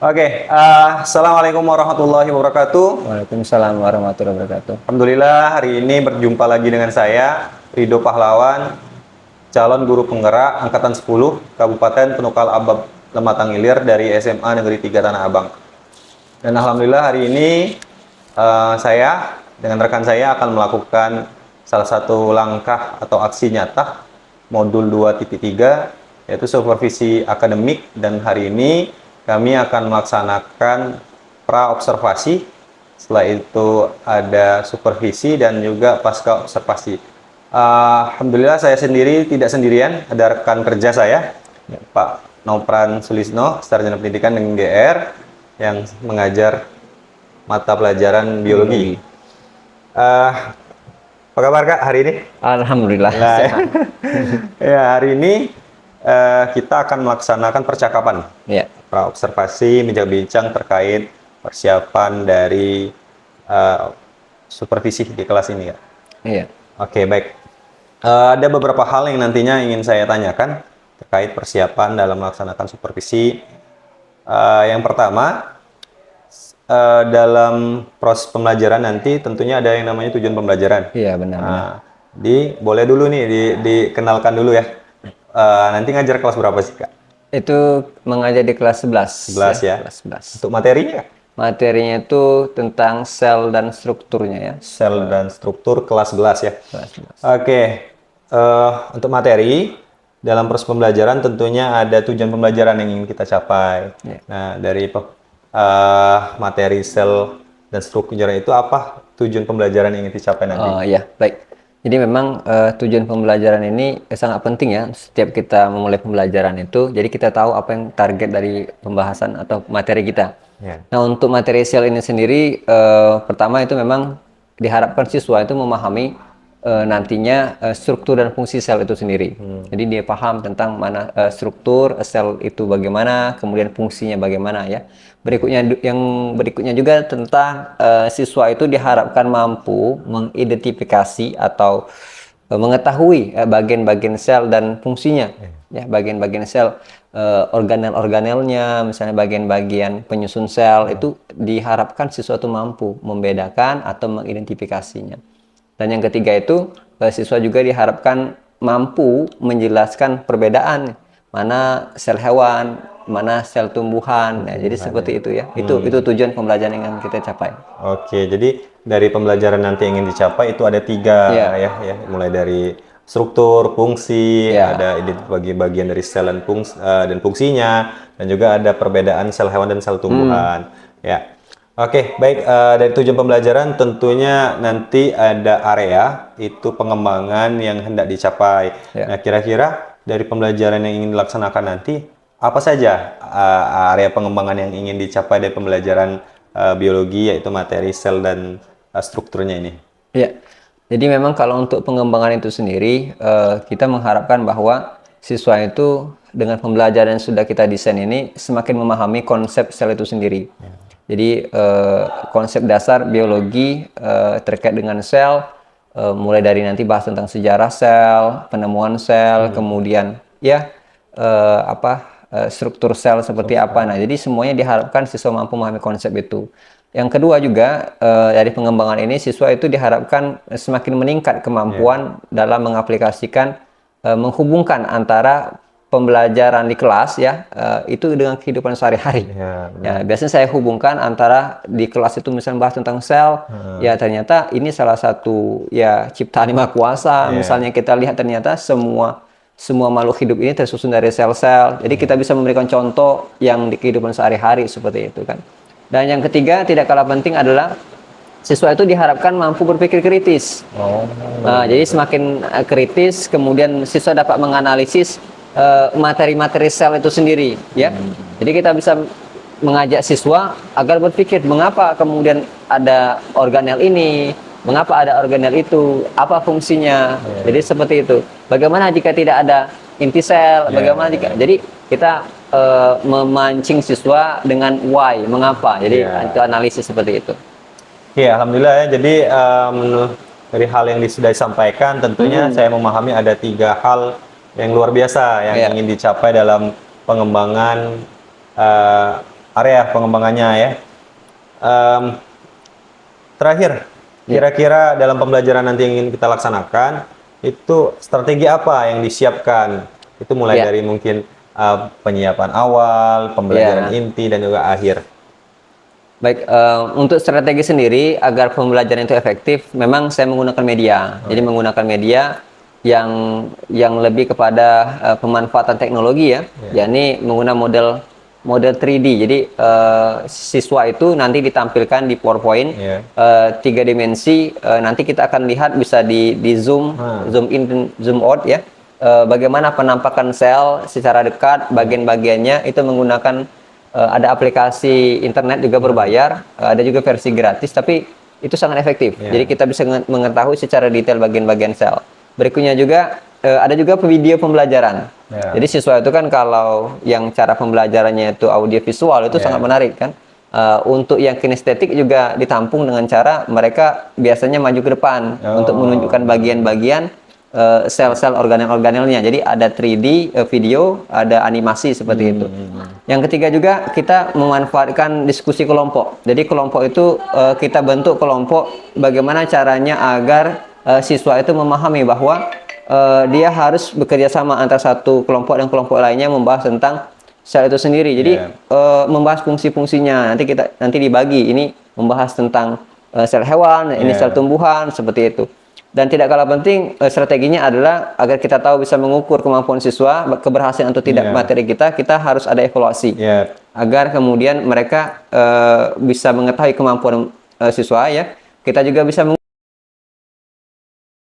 Assalamualaikum warahmatullahi wabarakatuh. Waalaikumsalam warahmatullahi wabarakatuh. Alhamdulillah, hari ini berjumpa lagi dengan saya, Rido Pahlawan, calon guru penggerak Angkatan 10 Kabupaten Penukal Abab Lematang Ilir dari SMA Negeri 3 Tanah Abang. Dan Alhamdulillah hari ini saya dengan rekan saya akan melakukan salah satu langkah atau aksi nyata modul 2.3, yaitu supervisi akademik, dan hari ini kami akan melaksanakan pra-observasi. Setelah itu ada supervisi dan juga pasca observasi. Alhamdulillah saya sendiri tidak sendirian, ada rekan kerja saya, Pak Nopran Sulisno, Sarjana Pendidikan dengan GR, yang mengajar mata pelajaran biologi. Apa kabar Kak hari ini? Alhamdulillah. Nah, Sehat. ya, hari ini kita akan melaksanakan percakapan, Ya. pra-observasi, bincang-bincang terkait persiapan dari supervisi di kelas ini, Kak. Iya. Oke, baik. Ada beberapa hal yang nantinya ingin saya tanyakan terkait persiapan dalam melaksanakan supervisi. Yang pertama, dalam proses pembelajaran nanti tentunya ada yang namanya tujuan pembelajaran. Iya, benar. Boleh dulu nih dikenalkan dulu ya. Nanti ngajar kelas berapa sih, Kak? Itu mengajar di kelas 11. 11 ya. Kelas 11. Untuk materinya, Kak? Materinya itu tentang sel dan strukturnya ya. Sel dan struktur kelas 11 ya. Kelas 11. Oke. Untuk materi dalam proses pembelajaran tentunya ada tujuan pembelajaran yang ingin kita capai. Ya. Nah, dari materi sel dan struktur itu apa tujuan pembelajaran yang ingin dicapai nanti? Oh iya, baik. Jadi memang tujuan pembelajaran ini sangat penting ya. Setiap kita memulai pembelajaran itu, jadi kita tahu apa yang target dari pembahasan atau materi kita. Ya. Nah, untuk materi sel ini sendiri, pertama itu memang diharapkan siswa itu memahami nantinya struktur dan fungsi sel itu sendiri. Jadi dia paham tentang mana struktur sel itu bagaimana, kemudian fungsinya bagaimana ya. Berikutnya juga tentang siswa itu diharapkan mampu mengidentifikasi atau mengetahui bagian-bagian sel dan fungsinya. Ya, bagian-bagian sel, organel-organelnya, misalnya bagian-bagian penyusun sel, itu diharapkan siswa itu mampu membedakan atau mengidentifikasinya. Dan yang ketiga itu siswa juga diharapkan mampu menjelaskan perbedaan mana sel hewan, mana sel tumbuhan. Nah, jadi seperti itu ya. Itu tujuan pembelajaran yang ingin kita capai. Oke, jadi dari pembelajaran nanti yang ingin dicapai itu ada 3 Ya. ya, mulai dari struktur, fungsi, Ya. ada bagian dari sel dan fungsinya, dan juga ada perbedaan sel hewan dan sel tumbuhan. Ya, oke, baik. Dari tujuan pembelajaran tentunya nanti ada area itu pengembangan yang hendak dicapai. Ya. Nah, kira-kira dari pembelajaran yang ingin dilaksanakan nanti apa saja area pengembangan yang ingin dicapai dari pembelajaran biologi, yaitu materi sel dan strukturnya ini? Ya, jadi memang kalau untuk pengembangan itu sendiri, kita mengharapkan bahwa siswa itu dengan pembelajaran yang sudah kita desain ini semakin memahami konsep sel itu sendiri. Jadi konsep dasar biologi terkait dengan sel, mulai dari nanti bahas tentang sejarah sel, penemuan sel, kemudian ya struktur sel seperti apa. Nah, jadi semuanya diharapkan siswa mampu memahami konsep itu. Yang kedua juga dari pengembangan ini siswa itu diharapkan semakin meningkat kemampuan dalam mengaplikasikan, menghubungkan antara pembelajaran di kelas ya itu dengan kehidupan sehari-hari. Ya, biasanya saya hubungkan antara di kelas itu misalnya bahas tentang sel, ya ternyata ini salah satu ya ciptaan Yang Maha Kuasa. Misalnya kita lihat ternyata semua makhluk hidup ini tersusun dari sel-sel. Jadi kita bisa memberikan contoh yang di kehidupan sehari-hari seperti itu kan. Dan yang ketiga tidak kalah penting adalah siswa itu diharapkan mampu berpikir kritis. Nah, jadi semakin kritis, kemudian siswa dapat menganalisis materi-materi sel itu sendiri, ya. Jadi kita bisa mengajak siswa agar berpikir mengapa kemudian ada organel ini, mengapa ada organel itu, apa fungsinya. Jadi seperti itu. Bagaimana jika tidak ada inti sel? Bagaimana jika? Jadi kita memancing siswa dengan why, mengapa. Jadi itu analisis seperti itu. Ya, alhamdulillah ya. Jadi dari hal yang sudah disampaikan, tentunya saya memahami ada 3 hal yang luar biasa yang ingin dicapai dalam pengembangan area pengembangannya ya. Em, Terakhir, kira-kira dalam pembelajaran nanti yang ingin kita laksanakan, itu strategi apa yang disiapkan? Itu mulai Ya. dari mungkin penyiapan awal, pembelajaran Ya. inti, dan juga akhir. Baik, untuk strategi sendiri agar pembelajaran itu efektif, memang saya menggunakan media. Jadi menggunakan media yang lebih kepada pemanfaatan teknologi ya, yakni menggunakan model 3D. Jadi siswa itu nanti ditampilkan di PowerPoint Ya. 3 dimensi. Nanti kita akan lihat bisa di zoom, zoom in, zoom out ya. Bagaimana penampakan sel secara dekat, bagian-bagiannya itu menggunakan ada aplikasi internet juga berbayar, ada juga versi gratis, tapi itu sangat efektif. Jadi kita bisa mengetahui secara detail bagian-bagian sel. Berikutnya juga ada juga video pembelajaran. Jadi siswa itu kan kalau yang cara pembelajarannya itu audio visual itu sangat menarik kan. Untuk yang kinestetik juga ditampung dengan cara mereka biasanya maju ke depan untuk menunjukkan bagian-bagian sel-sel organel-organelnya. Jadi ada 3D video, ada animasi seperti itu. Yang ketiga juga kita memanfaatkan diskusi kelompok. Jadi kelompok itu kita bentuk kelompok bagaimana caranya agar siswa itu memahami bahwa dia harus bekerja sama antara satu kelompok dan kelompok lainnya membahas tentang sel itu sendiri. Jadi membahas fungsi-fungsinya. Nanti dibagi. Ini membahas tentang sel hewan, ini sel tumbuhan seperti itu. Dan tidak kalah penting strateginya adalah agar kita tahu bisa mengukur kemampuan siswa, keberhasilan atau tidak materi kita harus ada evaluasi. Agar kemudian mereka bisa mengetahui kemampuan siswa ya. Kita juga bisa